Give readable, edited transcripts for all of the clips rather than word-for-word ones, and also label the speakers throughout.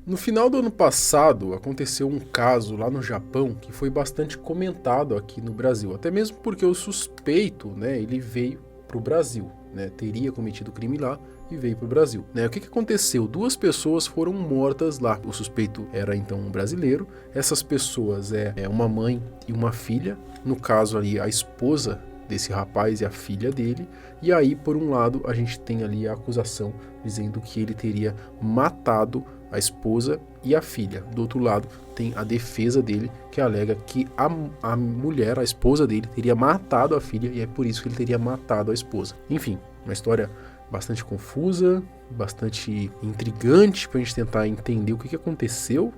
Speaker 1: No final do ano passado, aconteceu um caso lá no Japão que foi bastante comentado aqui no Brasil, até mesmo porque o suspeito, ele veio para o Brasil, teria cometido crime lá e veio para o Brasil. O que aconteceu? Duas pessoas foram mortas lá. O suspeito era então um brasileiro. Essas pessoas é uma mãe e uma filha, no caso ali a esposa desse rapaz e a filha dele, e aí por um lado a gente tem ali a acusação dizendo que ele teria matado a esposa e a filha. Do outro lado tem a defesa dele que alega que a mulher, a esposa dele, teria matado a filha e é por isso que ele teria matado a esposa. Enfim, uma história bastante confusa, bastante intrigante pra gente tentar entender o que aconteceu,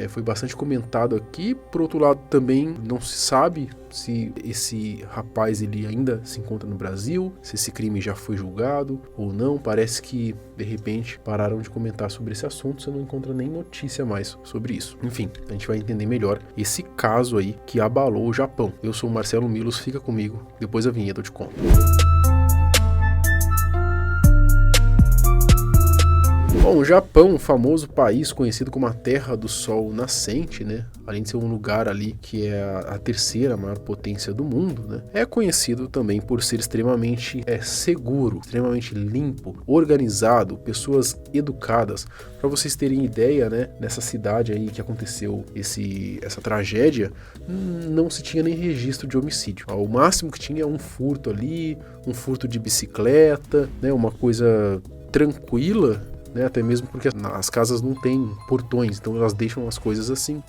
Speaker 1: foi bastante comentado aqui. Por outro lado, também não se sabe se esse rapaz ele ainda se encontra no Brasil, se esse crime já foi julgado ou não. Parece que, de repente, pararam de comentar sobre esse assunto, você não encontra nem notícia mais sobre isso. Enfim, a gente vai entender melhor esse caso aí que abalou o Japão. Eu sou o Marcelo Milos, fica comigo, depois da vinheta eu te conto. Bom, o Japão, um famoso país conhecido como a Terra do Sol Nascente, além de ser um lugar ali que é a terceira maior potência do mundo, é conhecido também por ser extremamente seguro, extremamente limpo, organizado, pessoas educadas. Para vocês terem ideia, nessa cidade aí que aconteceu essa tragédia, não se tinha nem registro de homicídio. O máximo que tinha é um furto ali, um furto de bicicleta, uma coisa tranquila, até mesmo porque as casas não têm portões, então elas deixam as coisas assim,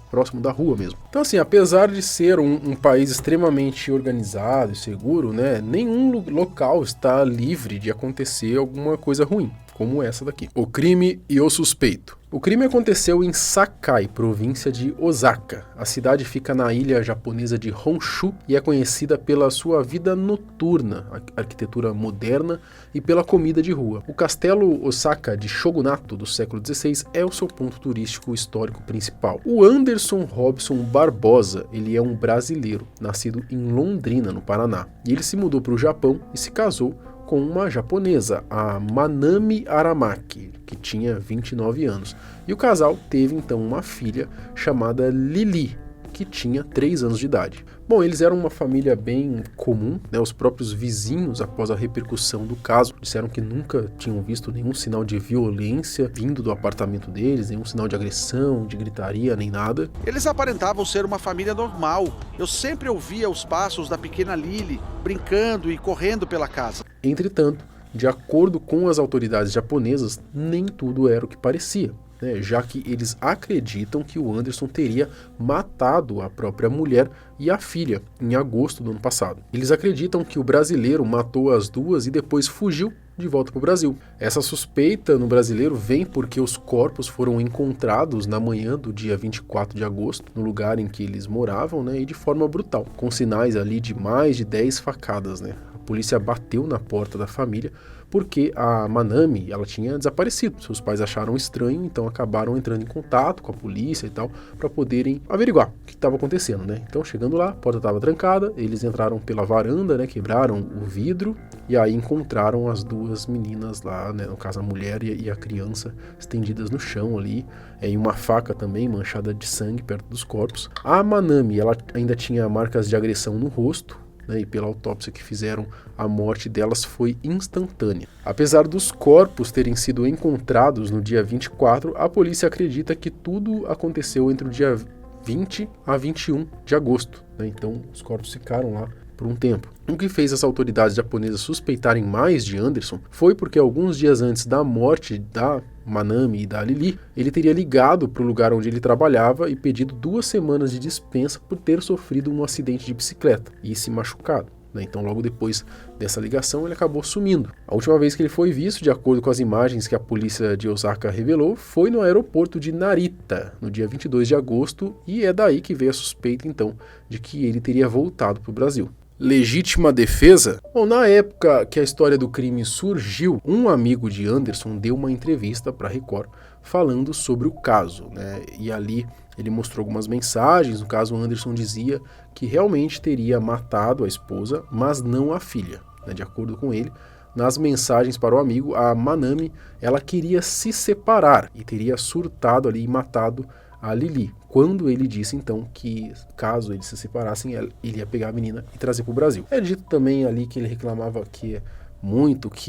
Speaker 1: próximo da rua mesmo. Então assim, apesar de ser um país extremamente organizado e seguro, nenhum local está livre de acontecer alguma coisa ruim, como essa daqui. O crime e o suspeito. O crime aconteceu em Sakai, província de Osaka. A cidade fica na ilha japonesa de Honshu e é conhecida pela sua vida noturna, arquitetura moderna e pela comida de rua. O castelo Osaka de Shogunato do século XVI é o seu ponto turístico histórico principal. O Anderson Robson Barbosa, ele é um brasileiro, nascido em Londrina, no Paraná. E ele se mudou para o Japão e se casou com uma japonesa, a Manami Aramaki, que tinha 29 anos. E o casal teve então uma filha chamada Lili, que tinha 3 anos de idade. Bom, eles eram uma família bem comum, os próprios vizinhos, após a repercussão do caso, disseram que nunca tinham visto nenhum sinal de violência vindo do apartamento deles, nenhum sinal de agressão, de gritaria, nem nada.
Speaker 2: Eles aparentavam ser uma família normal. Eu sempre ouvia os passos da pequena Lily brincando e correndo pela casa.
Speaker 1: Entretanto, de acordo com as autoridades japonesas, nem tudo era o que parecia, já que eles acreditam que o Anderson teria matado a própria mulher e a filha em agosto do ano passado. Eles acreditam que o brasileiro matou as duas e depois fugiu de volta para o Brasil. Essa suspeita no brasileiro vem porque os corpos foram encontrados na manhã do dia 24 de agosto, no lugar em que eles moravam, e de forma brutal, com sinais ali de mais de 10 facadas. A polícia bateu na porta da família porque a Manami, ela tinha desaparecido. Seus pais acharam estranho, então acabaram entrando em contato com a polícia e tal, para poderem averiguar o que estava acontecendo, Então, chegando lá, a porta estava trancada, eles entraram pela varanda, quebraram o vidro, e aí encontraram as duas meninas lá, no caso a mulher e a criança, estendidas no chão ali, e uma faca também manchada de sangue perto dos corpos. A Manami, ela ainda tinha marcas de agressão no rosto, e pela autópsia que fizeram, a morte delas foi instantânea. Apesar dos corpos terem sido encontrados no dia 24, a polícia acredita que tudo aconteceu entre o dia 20 a 21 de agosto. Então os corpos ficaram lá por um tempo. O que fez as autoridades japonesas suspeitarem mais de Anderson foi porque alguns dias antes da morte da Manami e da Lili, ele teria ligado para o lugar onde ele trabalhava e pedido 2 semanas de dispensa por ter sofrido um acidente de bicicleta e se machucado. Então, logo depois dessa ligação, ele acabou sumindo. A última vez que ele foi visto, de acordo com as imagens que a polícia de Osaka revelou, foi no aeroporto de Narita, no dia 22 de agosto, e é daí que veio a suspeita, então, de que ele teria voltado para o Brasil. Legítima defesa? Bom, na época que a história do crime surgiu, um amigo de Anderson deu uma entrevista para a Record falando sobre o caso, E ali ele mostrou algumas mensagens. No caso, o Anderson dizia que realmente teria matado a esposa, mas não a filha. De acordo com ele, nas mensagens para o amigo, a Manami, ela queria se separar e teria surtado ali e matado a Lili, quando ele disse então que caso eles se separassem, ele ia pegar a menina e trazer para o Brasil. É dito também ali que ele reclamava que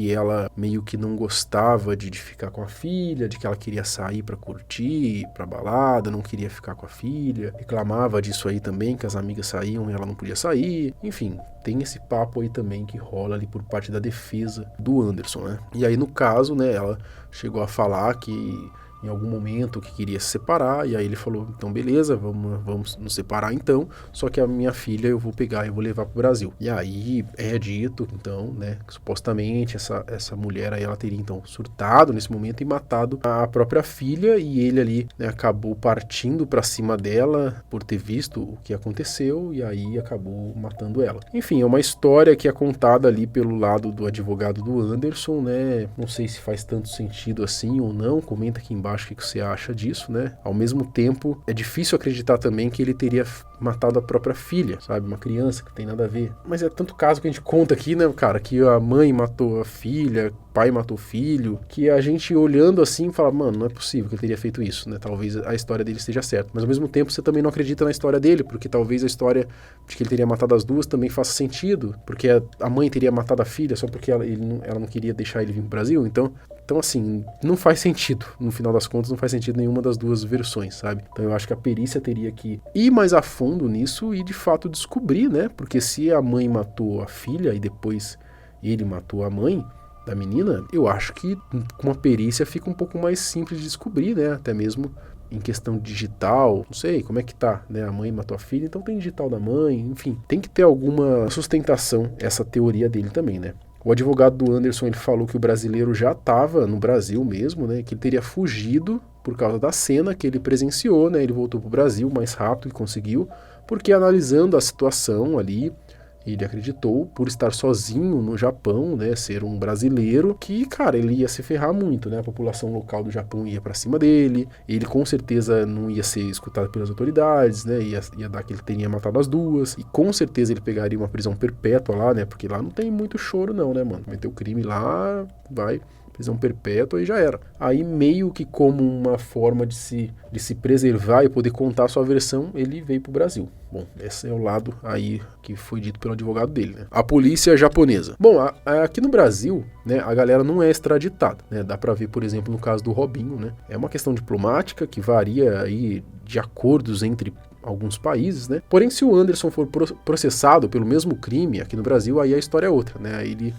Speaker 1: ela meio que não gostava de ficar com a filha, de que ela queria sair pra curtir, pra balada, não queria ficar com a filha, reclamava disso aí também, que as amigas saíam e ela não podia sair, enfim, tem esse papo aí também que rola ali por parte da defesa do Anderson, né? E aí no caso, né, ela chegou a falar que em algum momento que queria se separar, e aí ele falou, então beleza, vamos nos separar então, só que a minha filha eu vou pegar e vou levar pro Brasil. E aí é dito, então, né, que supostamente essa mulher aí, ela teria então surtado nesse momento e matado a própria filha, e ele ali, né, acabou partindo pra cima dela por ter visto o que aconteceu, e aí acabou matando ela. Enfim, é uma história que é contada ali pelo lado do advogado do Anderson, né, não sei se faz tanto sentido assim ou não, comenta aqui embaixo o que você acha disso, né? Ao mesmo tempo, é difícil acreditar também que ele teria matado a própria filha, sabe? Uma criança que tem nada a ver. Mas é tanto caso que a gente conta aqui, né, cara? Que a mãe matou a filha, o pai matou o filho, que a gente olhando assim fala, mano, não é possível que ele teria feito isso, né? Talvez a história dele esteja certa. Mas ao mesmo tempo, você também não acredita na história dele, porque talvez a história de que ele teria matado as duas também faça sentido, porque a mãe teria matado a filha só porque ela não queria deixar ele vir pro Brasil. Então, assim, não faz sentido. No final das contas, não faz sentido nenhuma das duas versões, sabe? Então eu acho que a perícia teria que ir mais a fundo nisso e de fato descobrir, né? Porque se a mãe matou a filha e depois ele matou a mãe da menina, eu acho que com uma perícia fica um pouco mais simples de descobrir, né? Até mesmo em questão digital, não sei como é que tá, né? A mãe matou a filha, então tem digital da mãe, enfim. Tem que ter alguma sustentação essa teoria dele também, né? O advogado do Anderson, ele falou que o brasileiro já estava no Brasil mesmo, né, que ele teria fugido por causa da cena que ele presenciou, né, ele voltou para o Brasil mais rápido e conseguiu, porque analisando a situação ali, ele acreditou, por estar sozinho no Japão, né, ser um brasileiro, que, cara, ele ia se ferrar muito, né, a população local do Japão ia pra cima dele, ele com certeza não ia ser escutado pelas autoridades, né, ia dar que ele teria matado as duas, e com certeza ele pegaria uma prisão perpétua lá, né, porque lá não tem muito choro não, né, mano, cometeu crime lá, vai... prisão perpétua e já era. Aí meio que como uma forma de se preservar e poder contar a sua versão, ele veio pro Brasil. Bom, esse é o lado aí que foi dito pelo advogado dele, né? A polícia japonesa. Bom, aqui no Brasil, né, a galera não é extraditada, né? Dá pra ver, por exemplo, no caso do Robinho, né? É uma questão diplomática que varia aí de acordos entre alguns países, né? Porém, se o Anderson for processado pelo mesmo crime aqui no Brasil, aí a história é outra, né? Aí ele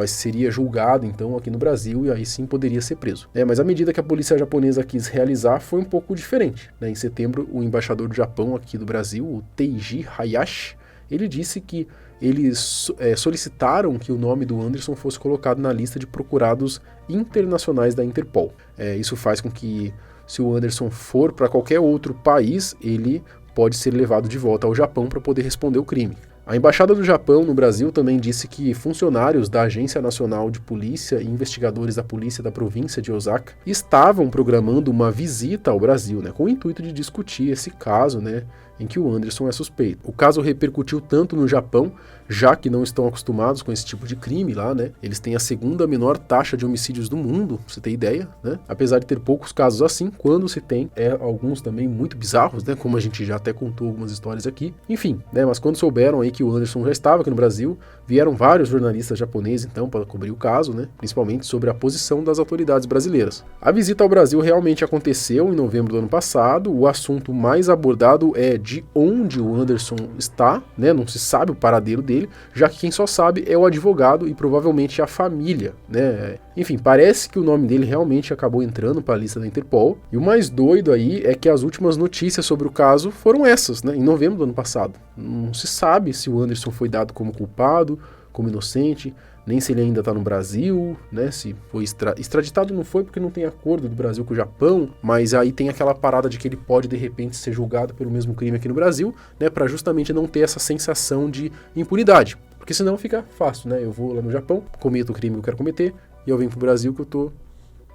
Speaker 1: seria julgado, então, aqui no Brasil, e aí sim poderia ser preso. Mas a medida que a polícia japonesa quis realizar foi um pouco diferente, né? Em setembro, o embaixador do Japão aqui do Brasil, o Teiji Hayashi, ele disse que eles solicitaram que o nome do Anderson fosse colocado na lista de procurados internacionais da Interpol. Isso faz com que, se o Anderson for para qualquer outro país, ele pode ser levado de volta ao Japão para poder responder o crime. A Embaixada do Japão no Brasil também disse que funcionários da Agência Nacional de Polícia e investigadores da polícia da província de Osaka estavam programando uma visita ao Brasil, né, com o intuito de discutir esse caso, né, em que o Anderson é suspeito. O caso repercutiu tanto no Japão, já que não estão acostumados com esse tipo de crime lá, né? Eles têm a segunda menor taxa de homicídios do mundo, pra você ter ideia, né? Apesar de ter poucos casos assim, quando se tem, alguns também muito bizarros, né? Como a gente já até contou algumas histórias aqui. Enfim, né? Mas quando souberam aí que o Anderson já estava aqui no Brasil, vieram vários jornalistas japoneses, então, para cobrir o caso, né? Principalmente sobre a posição das autoridades brasileiras. A visita ao Brasil realmente aconteceu em novembro do ano passado. O assunto mais abordado é de onde o Anderson está, né? Não se sabe o paradeiro dele, já que quem só sabe é o advogado e provavelmente a família, né? Enfim, parece que o nome dele realmente acabou entrando para a lista da Interpol. E o mais doido aí é que as últimas notícias sobre o caso foram essas, né? Em novembro do ano passado. Não se sabe se o Anderson foi dado como culpado, como inocente, nem se ele ainda está no Brasil, né? Se foi extraditado, não foi porque não tem acordo do Brasil com o Japão, mas aí tem aquela parada de que ele pode de repente ser julgado pelo mesmo crime aqui no Brasil, né? Para justamente não ter essa sensação de impunidade, porque senão fica fácil, né? Eu vou lá no Japão, cometo o crime que eu quero cometer e eu venho pro Brasil que eu tô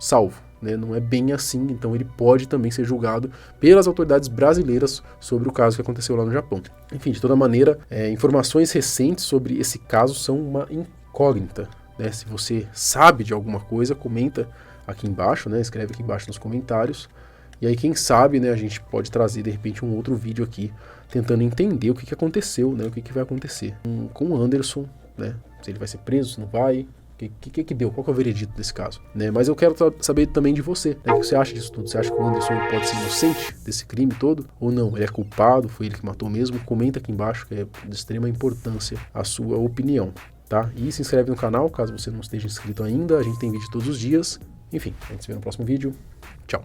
Speaker 1: salvo, né? Não é bem assim, então ele pode também ser julgado pelas autoridades brasileiras sobre o caso que aconteceu lá no Japão. Enfim, de toda maneira, informações recentes sobre esse caso são uma incógnita, né? Se você sabe de alguma coisa, comenta aqui embaixo, né? Escreve aqui embaixo nos comentários. E aí, quem sabe, né, a gente pode trazer, de repente, um outro vídeo aqui, tentando entender o que aconteceu, né? O que vai acontecer com o Anderson, né? Se ele vai ser preso, se não vai... O que deu? Qual que é o veredito desse caso? Né? Mas eu quero saber também de você. Né? O que você acha disso tudo? Você acha que o Anderson pode ser inocente desse crime todo? Ou não? Ele é culpado? Foi ele que matou mesmo? Comenta aqui embaixo, que é de extrema importância a sua opinião. Tá? E se inscreve no canal, caso você não esteja inscrito ainda. A gente tem vídeo todos os dias. Enfim, a gente se vê no próximo vídeo. Tchau.